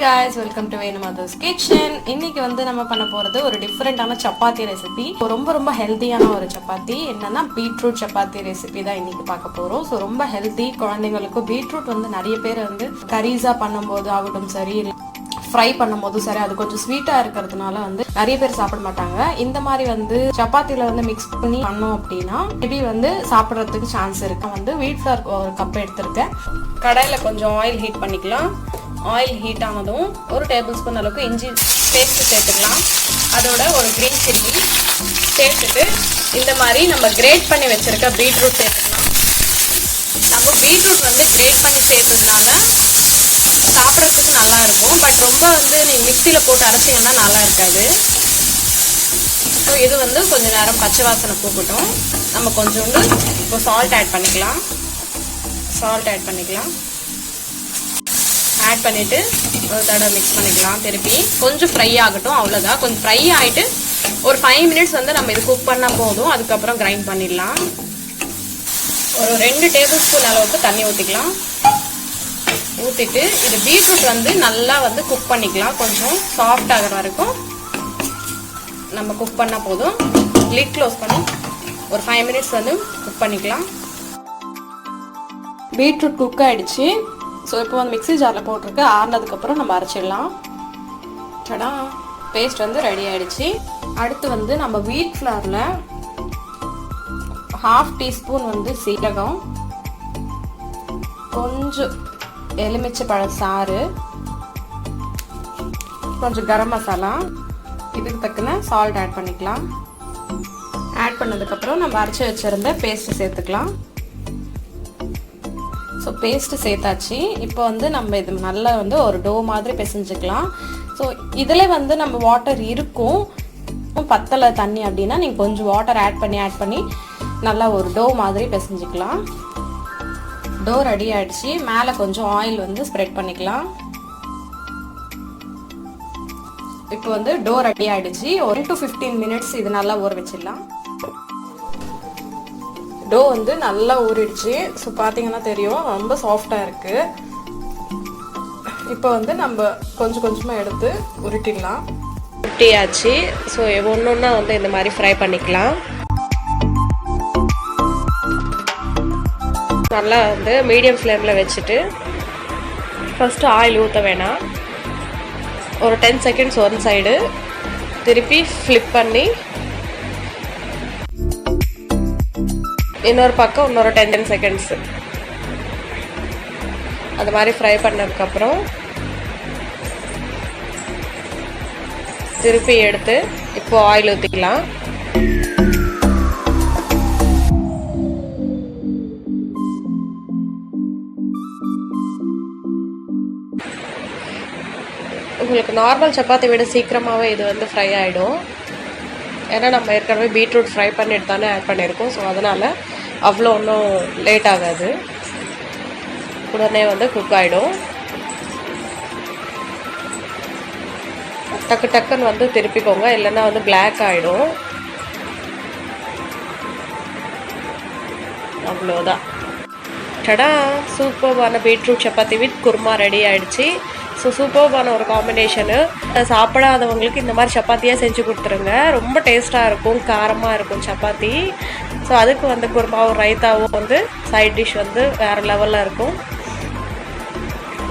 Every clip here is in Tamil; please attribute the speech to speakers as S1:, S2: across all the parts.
S1: guys, welcome to VegParatha's kitchen. இன்னைக்கு வந்து நம்ம பண்ண போறது ஒரு டிஃபரண்டான சப்பாத்தி ரெசிபி. ரொம்ப ஹெல்தியான ஒரு சப்பாத்தி. என்னன்னா பீட்ரூட் சப்பாத்தி ரெசிபி தான் இன்னைக்கு பார்க்க போறோம். சோ ரொம்ப ஹெல்தி. குழந்தைகளுக்கு பீட்ரூட் வந்து நிறைய பேர் வந்து கரீஸா பண்ணும்போது ஆகட்டும் சரி, ஃப்ரை பண்ணும்போது சரி, அது கொஞ்சம் ஸ்வீட்டா இருக்கிறதுனால வந்து நிறைய பேர் சாப்பிட மாட்டாங்க. இந்த மாதிரி வந்து சப்பாத்தில வந்து மிக்ஸ் பண்ணி பண்ணோம் அப்படின்னா மேபி வந்து சாப்பிட்றதுக்கு சான்ஸ் இருக்கு. வந்து வீட் ஃப்ளவர் ஒரு கப் எடுத்திருக்கேன். கடாயில கொஞ்சம் ஆயில் ஹீட் பண்ணிக்கலாம். ஆயில் ஹீட் ஆனதும் ஒரு டேபிள் ஸ்பூன் அளவுக்கு இஞ்சி பேஸ்ட் சேர்த்துக்கலாம். அதோட ஒரு கிரீன் சில்லி சேர்த்துட்டு இந்த மாதிரி நம்ம கிரேட் பண்ணி வச்சிருக்க பீட்ரூட் சேர்த்துக்கலாம். நம்ம பீட்ரூட் வந்து கிரேட் பண்ணி சேர்த்ததுனால சாப்பிட்றதுக்கு நல்லா இருக்கும். பட் ரொம்ப வந்து நீங்கள் மிக்சியில் போட்டு அரைச்சிங்கன்னா நல்லா இருக்காது. ஸோ இது வந்து கொஞ்சம் நேரம் பச்சை வாசனை போகட்டும். நம்ம கொஞ்சோண்டு இப்போ சால்ட் ஆட் பண்ணிக்கலாம். ஆட் பண்ணிவிட்டு ஒரு தடவை மிக்ஸ் பண்ணிக்கலாம். திருப்பி கொஞ்சம் ஃப்ரை ஆகட்டும், அவ்வளோதான். கொஞ்சம் ஃப்ரை ஆகிட்டு ஒரு 5 மினிட்ஸ் வந்து நம்ம இது குக் பண்ணால் போதும். அதுக்கப்புறம் கிரைண்ட் பண்ணிடலாம். ஒரு 2 டேபிள் ஸ்பூன் அளவுக்கு தண்ணி ஊற்றிக்கலாம். ஊற்றிட்டு இது பீட்ரூட் வந்து நல்லா வந்து குக் பண்ணிக்கலாம். கொஞ்சம் சாஃப்ட் ஆகிற வரைக்கும் நம்ம குக் பண்ணால் போதும். லிட் க்ளோஸ் பண்ணி ஒரு 5 மினிட்ஸ் வந்து குக் பண்ணிக்கலாம். பீட்ரூட் குக் ஆகிடுச்சு. ஸோ இப்போ வந்து மிக்ஸி ஜாரில் போட்டிருக்கு. ஆறுனதுக்கப்புறம் நம்ம அரைச்சிடலாம். சடா பேஸ்ட் வந்து ரெடி ஆகிடுச்சு. அடுத்து வந்து நம்ம வீட் ஃப்ளவரில் 1/2 டீஸ்பூன் வந்து சீரகம், கொஞ்சம் எலுமிச்சை பழ சாறு, கொஞ்சம் கரம் மசாலா, இதுக்கு தக்கன சால்ட் ஆட் பண்ணிக்கலாம். ஆட் பண்ணதுக்கப்புறம் நம்ம அரைச்சி வச்சுருந்த பேஸ்ட்டு சேர்த்துக்கலாம். ஸோ பேஸ்ட்டு சேர்த்தாச்சு. இப்போ வந்து நம்ம இது நல்லா வந்து ஒரு டோ மாதிரி பிசைஞ்சுக்கலாம். ஸோ இதில் வந்து நம்ம வாட்டர் இருக்கும். பத்தலை தண்ணி அப்படின்னா நீங்கள் கொஞ்சம் வாட்டர் ஆட் பண்ணி நல்லா ஒரு டோ மாதிரி பிசைஞ்சுக்கலாம். டோ ரெடி ஆகிடுச்சு. மேலே கொஞ்சம் ஆயில் வந்து ஸ்ப்ரெட் பண்ணிக்கலாம். இப்போ வந்து டோ ரெடி ஆகிடுச்சு. 1 to 15 மினிட்ஸ் இது நல்லா ஊற வச்சிடலாம். டோ வந்து நல்லா ஊறிடுச்சு. ஸோ பார்த்தீங்கன்னா தெரியும், ரொம்ப சாஃப்டாக இருக்குது. இப்போ வந்து நம்ம கொஞ்சமாக எடுத்து உருட்டிடலாம். உருட்டியாச்சு. ஸோ ஒன்று வந்து இந்த மாதிரி ஃப்ரை பண்ணிக்கலாம். நல்லா வந்து மீடியம் ஃப்ளேமில் வச்சுட்டு ஃபஸ்ட்டு ஆயில் ஊற்ற வேணாம். ஒரு 10 செகண்ட்ஸ் ஒரு சைடு திருப்பி ஃப்ளிப் பண்ணி இன்னொரு பக்கம் இன்னொரு 10 செகண்ட்ஸு அது மாதிரி ஃப்ரை பண்ணதுக்கப்புறம் திருப்பி எடுத்து இப்போ ஆயில் ஊற்றிக்கலாம். உங்களுக்கு நார்மல் சப்பாத்தி விட சீக்கிரமாகவே இது வந்து ஃப்ரை ஆகிடும். ஏன்னா நம்ம ஏற்கனவே பீட்ரூட் ஃப்ரை பண்ணிட்டு தானே ஆட் பண்ணியிருக்கோம். ஸோ அதனால் அவ்வளோ ஒன்றும் லேட் ஆகாது, உடனே வந்து குக் ஆகிடும். டக்குன்னு வந்து திருப்பிக்கோங்க, இல்லைன்னா வந்து பிளாக் ஆகிடும். அவ்வளோதான். டடா, சூப்பர்பான beetroot chapati with kurma ready ஆகிடுச்சு. ஸோ சூப்பர்பான ஒரு காம்பினேஷனு. சாப்பிடாதவங்களுக்கு இந்த மாதிரி சப்பாத்தியாக செஞ்சு கொடுத்துருங்க. ரொம்ப டேஸ்ட்டாக இருக்கும், காரமாக இருக்கும் சப்பாத்தி. ஸோ அதுக்கு வந்து குருமாவும் ரைத்தாவும் வந்து சைட் டிஷ் வந்து வேறு லெவலில் இருக்கும்.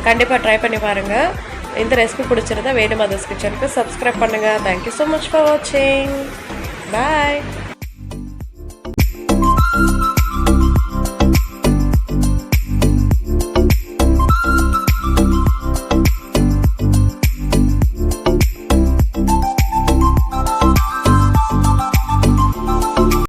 S1: கண்டிப்பாக ட்ரை பண்ணி பாருங்கள். இந்த ரெசிபி பிடிச்சிருந்தா VegParatha's கிச்சனுக்கு சப்ஸ்கிரைப் பண்ணுங்கள். தேங்க்யூ ஸோ மச் ஃபார் வாட்சிங். பாய்.